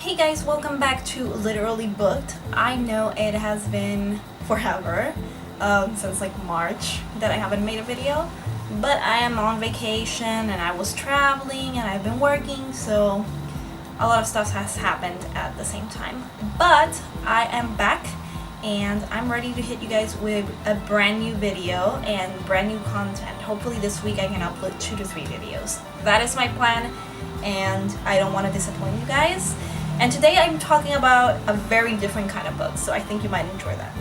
Hey guys, welcome back to Literally Booked. I know it has been forever, since like March that I haven't made a video, but I am on vacation and I was traveling and I've been working, so a lot of stuff has happened at the same time. But I am back and I'm ready to hit you guys with a brand new video and brand new content. Hopefully this week I can upload 2 to 3 videos. That is my plan and I don't want to disappoint you guys. And today I'm talking about a very different kind of book, so I think you might enjoy that.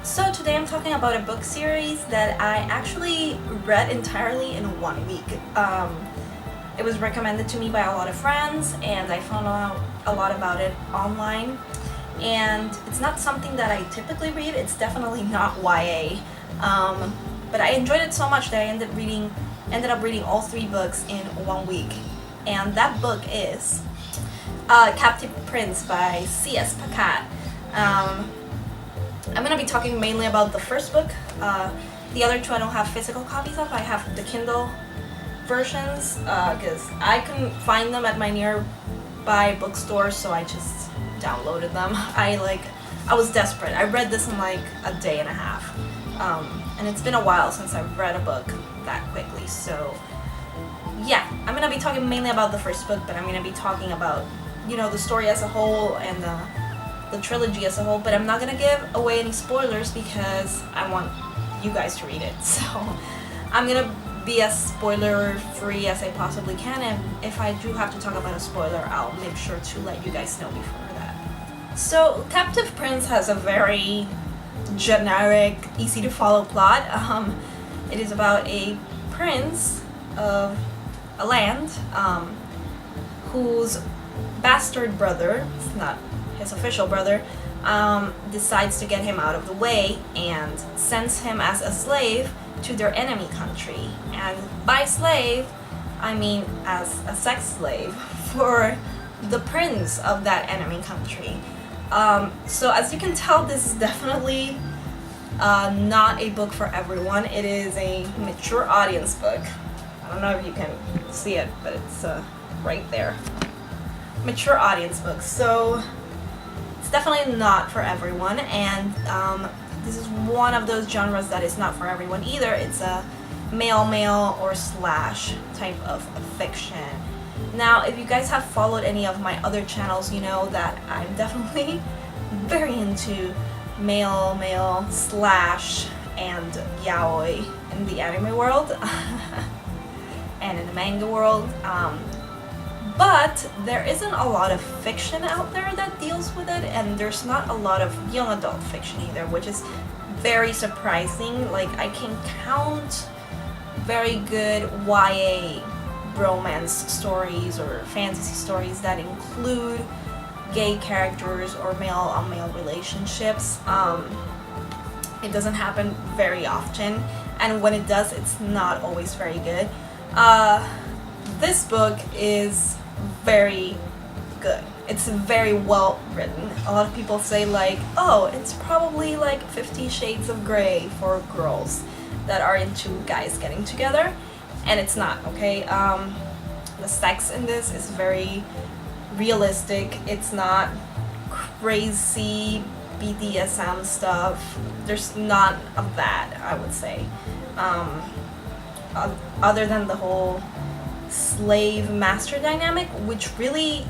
So today I'm talking about a book series that I actually read entirely in 1 week. It was recommended to me by a lot of friends and I found out a lot about it online. And it's not something that I typically read, it's definitely not YA. But I enjoyed it so much that I ended up reading all 3 books in 1 week. And that book is Captive Prince by C.S. Pacat. I'm going to be talking mainly about the first book. The other 2 I don't have physical copies of. I have the Kindle versions because I couldn't find them at my nearby bookstore, so I just downloaded them. I was desperate. I read this in like a day and a half. And it's been a while since I've read a book that quickly, so yeah, I'm going to be talking mainly about the first book, but I'm going to be talking about, you know, the story as a whole and the trilogy as a whole, but I'm not going to give away any spoilers because I want you guys to read it, so I'm going to be as spoiler free as I possibly can, and if I do have to talk about a spoiler, I'll make sure to let you guys know before that. So Captive Prince has a very generic, easy to follow plot. It is about a prince of a land whose bastard brother, it's not his official brother, decides to get him out of the way and sends him as a slave to their enemy country. And by slave, I mean as a sex slave for the prince of that enemy country. So as you can tell, this is definitely not a book for everyone. It is a mature audience book. I don't know if you can see it, but it's right there. Mature audience book. So it's definitely not for everyone, and this is one of those genres that is not for everyone either. It's a male or slash type of fiction. Now, if you guys have followed any of my other channels, you know that I'm definitely very into male slash and yaoi in the anime world and in the manga world. But there isn't a lot of fiction out there that deals with it, and there's not a lot of young adult fiction either, which is very surprising. Like, I can count very good YA romance stories or fantasy stories that include gay characters or male-on-male relationships. It doesn't happen very often, and when it does, it's not always very good. This book is very good. It's very well written. A lot of people say like, oh, it's probably like 50 Shades of Grey for girls that are into guys getting together, and it's not, okay? The sex in this is very realistic. It's not crazy BDSM stuff. There's none of that, I would say. Other than the whole slave-master dynamic, which really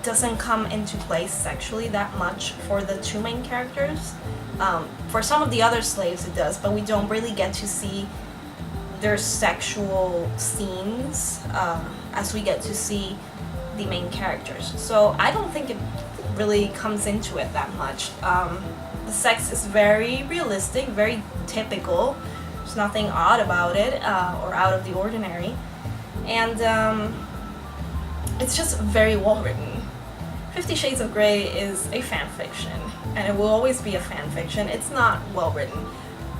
doesn't come into play sexually that much for the 2 main characters. For some of the other slaves it does, but we don't really get to see their sexual scenes as we get to see the main characters. So I don't think it really comes into it that much. The sex is very realistic, very typical. There's nothing odd about it or out of the ordinary. And it's just very well written. 50 Shades of Grey is a fan fiction, and it will always be a fan fiction. It's not well written.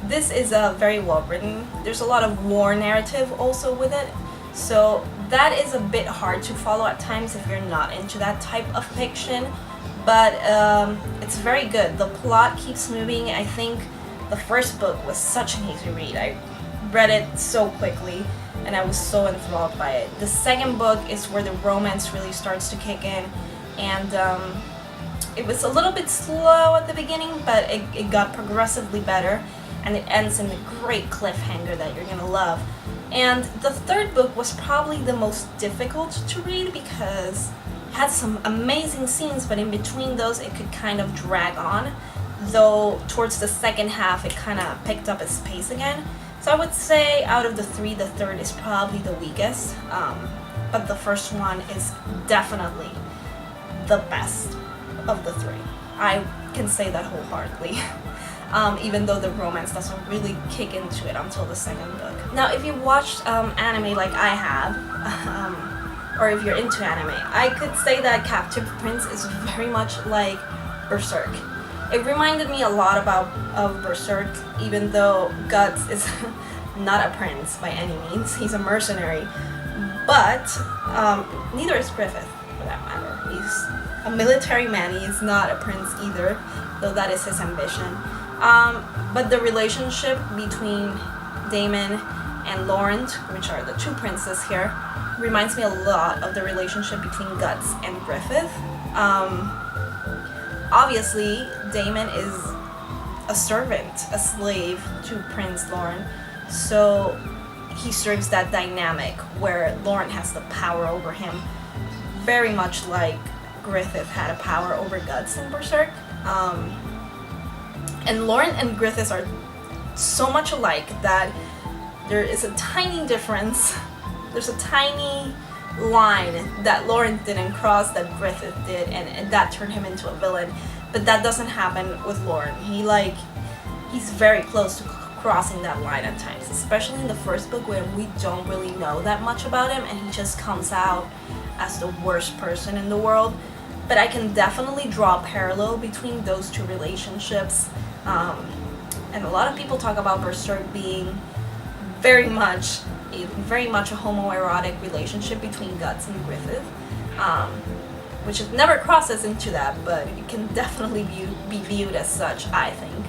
This is very well written. There's a lot of war narrative also with it, so that is a bit hard to follow at times if you're not into that type of fiction, but it's very good. The plot keeps moving. I think The first book was such an easy read. I read it so quickly and I was so enthralled by it. The second book is where the romance really starts to kick in, and it was a little bit slow at the beginning, but it got progressively better, and it ends in a great cliffhanger that you're gonna love. And the third book was probably the most difficult to read because it had some amazing scenes, but in between those it could kind of drag on, though towards the second half it kind of picked up its pace again. So I would say out of the three, the third is probably the weakest, but the first one is definitely the best of the three. I can say that wholeheartedly. Even though the romance doesn't really kick into it until the second book. Now, if you watched anime like I have, or if you're into anime, I could say that Captive Prince is very much like Berserk. It reminded me a lot of Berserk, even though Guts is not a prince by any means. He's a mercenary, but neither is Griffith, for that matter. He's a military man. He's not a prince either, though that is his ambition. But the relationship between Damon and Laurent, which are the two princes here, reminds me a lot of the relationship between Guts and Griffith. Obviously, Damon is a servant, a slave to Prince Laurent, so he serves that dynamic where Laurent has the power over him, very much like Griffith had a power over Guts in Berserk. And Laurent and Griffith are so much alike that there is a tiny difference. There's a tiny line that Laurent didn't cross that Griffith did, and that turned him into a villain. But that doesn't happen with Laurent. He's very close to crossing that line at times, especially in the first book where we don't really know that much about him and he just comes out as the worst person in the world. But I can definitely draw a parallel between those two relationships. And a lot of people talk about Berserk being very much a homoerotic relationship between Guts and Griffith, which it never crosses into that, but it can definitely be viewed as such, I think,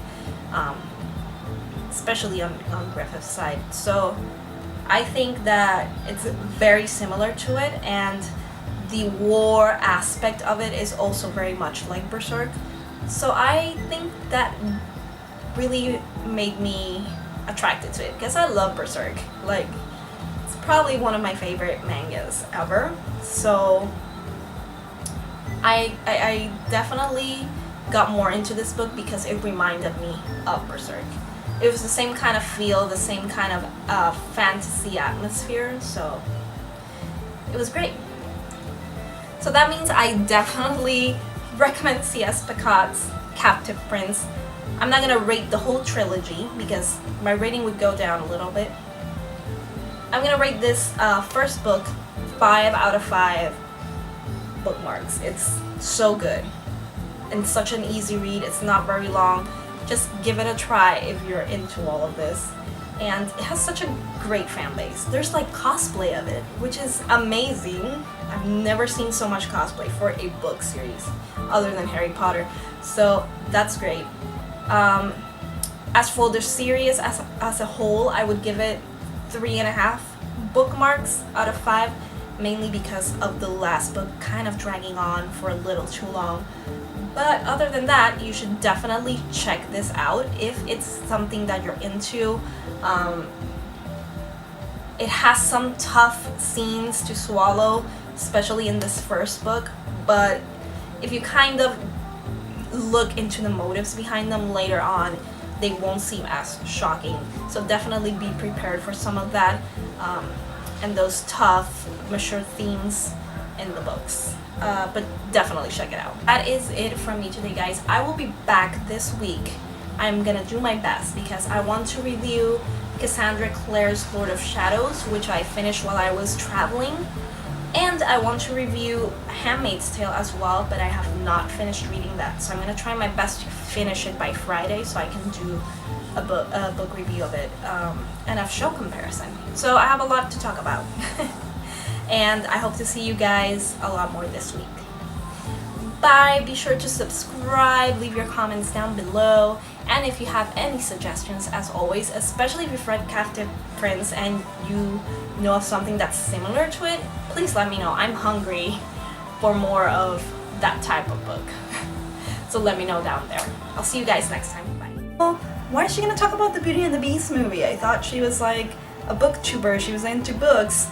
especially on Griffith's side. So I think that it's very similar to it, and the war aspect of it is also very much like Berserk. So I think that really made me attracted to it because I love Berserk. It's probably one of my favorite mangas ever. So I definitely got more into this book because it reminded me of Berserk. It was the same kind of feel, the same kind of fantasy atmosphere, so it was great. So that means I definitely recommend C.S. Pacat's Captive Prince. I'm not gonna rate the whole trilogy because my rating would go down a little bit. I'm gonna rate this first book 5 out of 5 bookmarks. It's so good and such an easy read. It's not very long. Just give it a try if you're into all of this. And it has such a great fan base. There's cosplay of it, which is amazing. I've never seen so much cosplay for a book series other than Harry Potter. So that's great. As for the series as a whole, I would give it 3.5 bookmarks out of 5, mainly because of the last book kind of dragging on for a little too long. But other than that, you should definitely check this out if it's something that you're into. It has some tough scenes to swallow, especially in this first book, but if you kind of look into the motives behind them later on, they won't seem as shocking. So definitely be prepared for some of that and those tough, mature themes in the books. But definitely check it out. That is it from me today, guys. I will be back this week. I'm gonna do my best because I want to review Cassandra Clare's Lord of Shadows, which I finished while I was traveling. And I want to review Handmaid's Tale as well, but I have not finished reading that. So I'm going to try my best to finish it by Friday so I can do a book review of it and a show comparison. So I have a lot to talk about. And I hope to see you guys a lot more this week. Bye! Be sure to subscribe, leave your comments down below, And if you have any suggestions, as always, especially if you've read Captive Prince and you know of something that's similar to it, please let me know. I'm hungry for more of that type of book. So let me know down there. I'll see you guys next time. Bye. Well, why is she gonna talk about the Beauty and the Beast movie? I thought she was like a booktuber. She was into books.